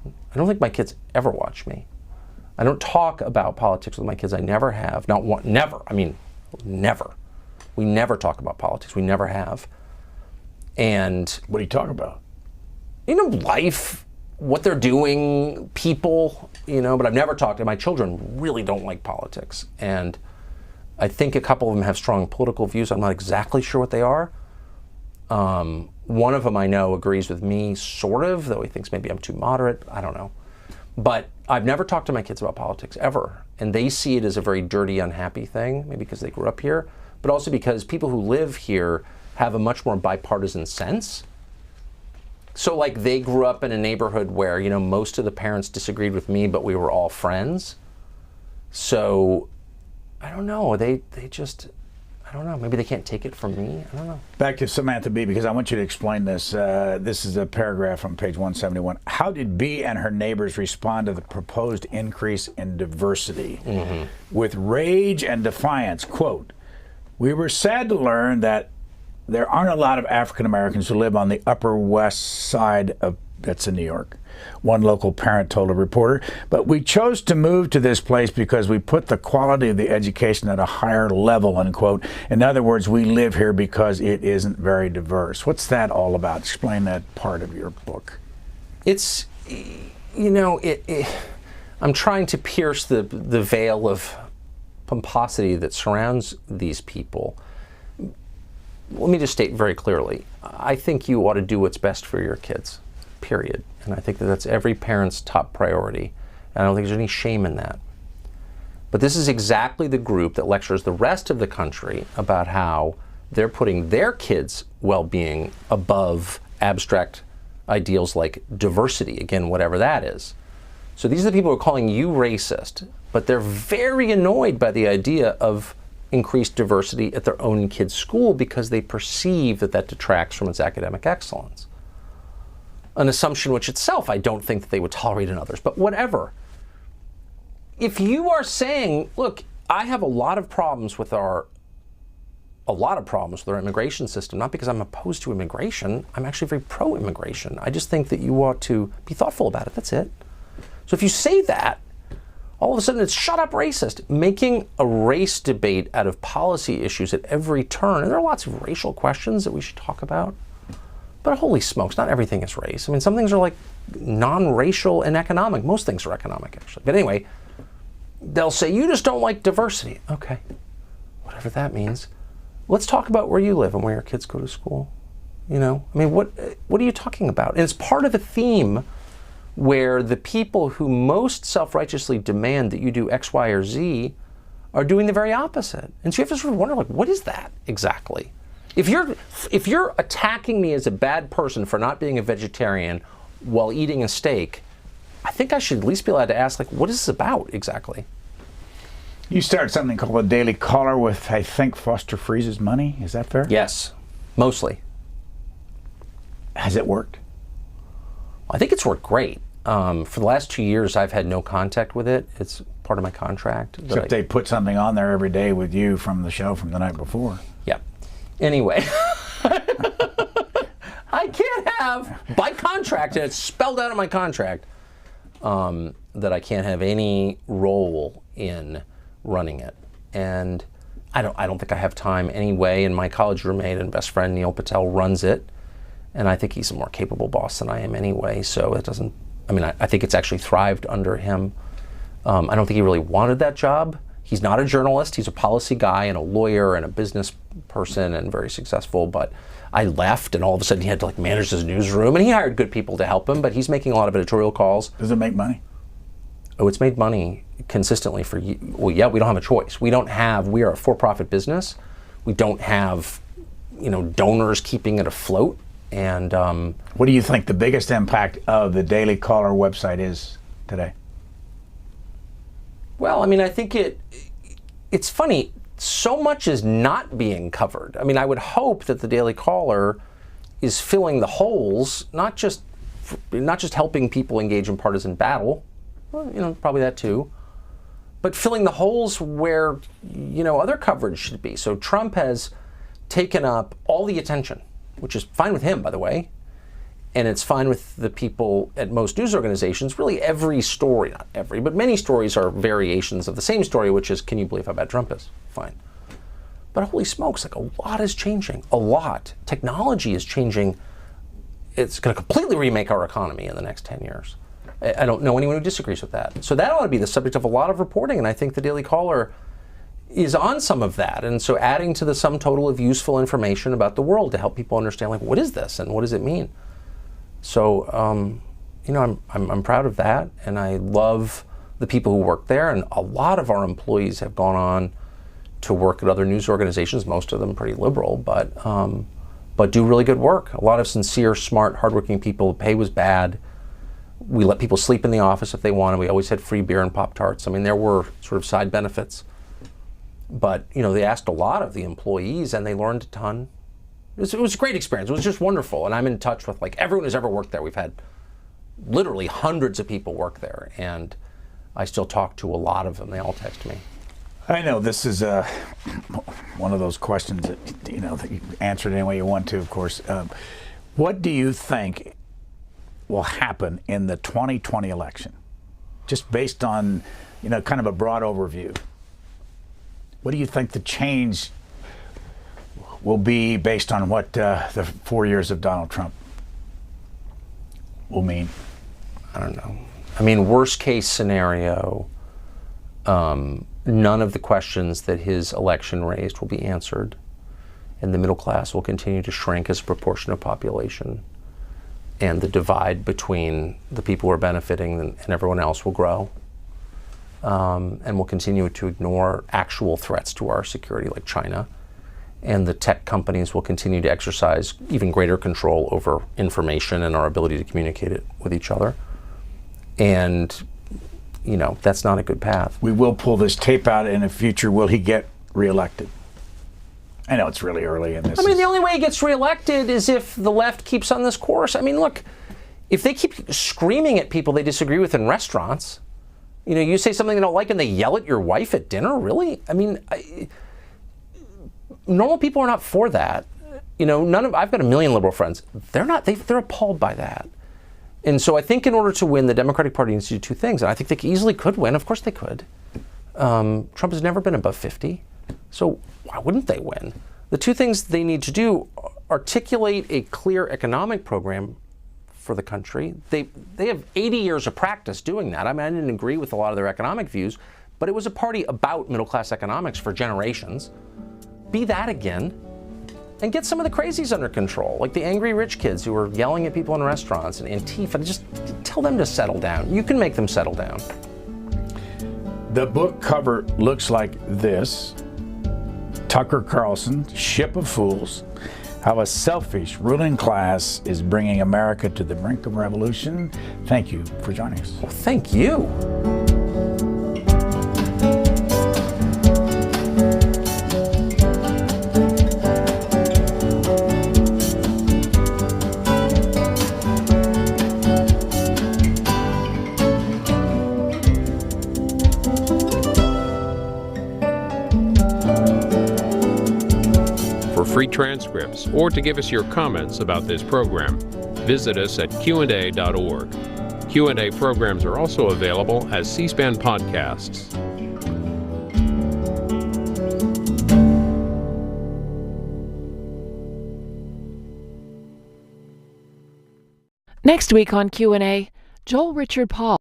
I don't think my kids ever watch me. I don't talk about politics with my kids. I never have. Never. I mean, never. We never talk about politics. We never have. And what do you talk about? You know, life, what they're doing, people, but I've never talked to my children really don't like politics. And I think a couple of them have strong political views. I'm not exactly sure what they are. One of them I know agrees with me, sort of, though he thinks maybe I'm too moderate. I don't know. But I've never talked to my kids about politics, ever. And they see it as a very dirty, unhappy thing, maybe because they grew up here, but also because people who live here have a much more bipartisan sense. So like they grew up in a neighborhood where, most of the parents disagreed with me, but we were all friends. So I don't know, they just, I don't know, maybe they can't take it from me, I don't know. Back to Samantha B, because I want you to explain this. This is a paragraph on page 171. How did B and her neighbors respond to the proposed increase in diversity? With rage and defiance, quote, "We were sad to learn that there aren't a lot of African Americans who live on the Upper West Side of," that's in New York, one local parent told a reporter, "but we chose to move to this place because we put the quality of the education at a higher level," unquote. In other words, we live here because it isn't very diverse. What's that all about? Explain that part of your book. It's, I'm trying to pierce the veil of pomposity that surrounds these people. Let me just state very clearly, I think you ought to do what's best for your kids, period. And I think that that's every parent's top priority. And I don't think there's any shame in that. But this is exactly the group that lectures the rest of the country about how they're putting their kids' well-being above abstract ideals like diversity, again, whatever that is. So these are the people who are calling you racist, but they're very annoyed by the idea of increased diversity at their own kids' school because they perceive that that detracts from its academic excellence. An assumption which itself I don't think that they would tolerate in others, but whatever. If you are saying, look, I have a lot of problems with our immigration system, not because I'm opposed to immigration, I'm actually very pro-immigration. I just think that you ought to be thoughtful about it, that's it. So if you say that, all of a sudden it's shut up racist, making a race debate out of policy issues at every turn. And there are lots of racial questions that we should talk about. But holy smokes, not everything is race. I mean, some things are like non-racial and economic. Most things are economic, actually. But anyway, they'll say, you just don't like diversity. Okay, whatever that means. Let's talk about where you live and where your kids go to school. I mean, what are you talking about? And it's part of a theme where the people who most self-righteously demand that you do X, Y, or Z are doing the very opposite. And so you have to sort of wonder, like, what is that exactly? If you're attacking me as a bad person for not being a vegetarian while eating a steak, I think I should at least be allowed to ask, like, what is this about exactly? You started something called a Daily Caller with, I think, Foster Friese's money. Is that fair? Yes, mostly. Has it worked? I think it's worked great. For the last 2 years, I've had no contact with it. It's part of my contract. Except they put something on there every day with you from the show from the night before. Yeah. Anyway, I can't have, by contract, and it's spelled out in my contract, that I can't have any role in running it. And I don't think I have time anyway. And my college roommate and best friend, Neil Patel, runs it. And I think he's a more capable boss than I am anyway, so it doesn't, I think it's actually thrived under him. I don't think he really wanted that job. He's not a journalist, he's a policy guy and a lawyer and a business person and very successful, but I left and all of a sudden he had to manage his newsroom, and he hired good people to help him, but he's making a lot of editorial calls. Does it make money? Oh, it's made money consistently for you. Well, yeah, we don't have a choice. We are a for-profit business. We don't have, donors keeping it afloat. And what do you think the biggest impact of the Daily Caller website is today? Well, I think it's funny. So much is not being covered. I would hope that the Daily Caller is filling the holes, not just helping people engage in partisan battle, well, probably that too, but filling the holes where, other coverage should be. So Trump has taken up all the attention, which is fine with him, by the way, and it's fine with the people at most news organizations. Really every story, not every, but many stories are variations of the same story, which is, can you believe how bad Trump is? Fine. But holy smokes, a lot is changing, a lot. Technology is changing it's going to completely remake our economy in the next 10 years. I don't know anyone who disagrees with that. So that ought to be the subject of a lot of reporting, and I think the Daily Caller is on some of that. And so adding to the sum total of useful information about the world to help people understand, like, what is this and what does it mean? So, I'm proud of that, and I love the people who work there, and a lot of our employees have gone on to work at other news organizations, most of them pretty liberal, but do really good work. A lot of sincere, smart, hardworking people. The pay was bad. We let people sleep in the office if they wanted. We always had free beer and Pop-Tarts. I mean, there were sort of side benefits. But, they asked a lot of the employees, and they learned a ton. It was a great experience. It was just wonderful. And I'm in touch with, like, everyone who's ever worked there. We've had literally hundreds of people work there, and I still talk to a lot of them. They all text me. I know this is one of those questions that, that you answer it any way you want to, of course. What do you think will happen in the 2020 election? Just based on, kind of a broad overview. What do you think the change will be based on what the 4 years of Donald Trump will mean? I don't know. I mean, worst case scenario, none of the questions that his election raised will be answered, and the middle class will continue to shrink as a proportion of population, and the divide between the people who are benefiting and everyone else will grow. And we'll continue to ignore actual threats to our security like China. And the tech companies will continue to exercise even greater control over information and our ability to communicate it with each other. And, that's not a good path. We will pull this tape out in the future. Will he get reelected? I know it's really early in this. The only way he gets reelected is if the left keeps on this course. I mean, look, if they keep screaming at people they disagree with in restaurants, you say something they don't like and they yell at your wife at dinner, really? Normal people are not for that. I've got a million liberal friends. They're appalled by that. And so I think in order to win, the Democratic Party needs to do two things. And I think they easily could win. Of course they could. Trump has never been above 50. So why wouldn't they win? The two things they need to do: articulate a clear economic program for the country. They have 80 years of practice doing that. I didn't agree with a lot of their economic views, but it was a party about middle-class economics for generations. Be that again, and get some of the crazies under control, like the angry rich kids who are yelling at people in restaurants and Antifa. Just tell them to settle down. You can make them settle down. The book cover looks like this. Tucker Carlson, Ship of Fools, How a Selfish Ruling Class is Bringing America to the Brink of Revolution. Thank you for joining us. Well, thank you. Free transcripts, or to give us your comments about this program, visit us at Q&A.org. Q&A programs are also available as C-Span podcasts. Next week on Q&A, Joel Richard Paul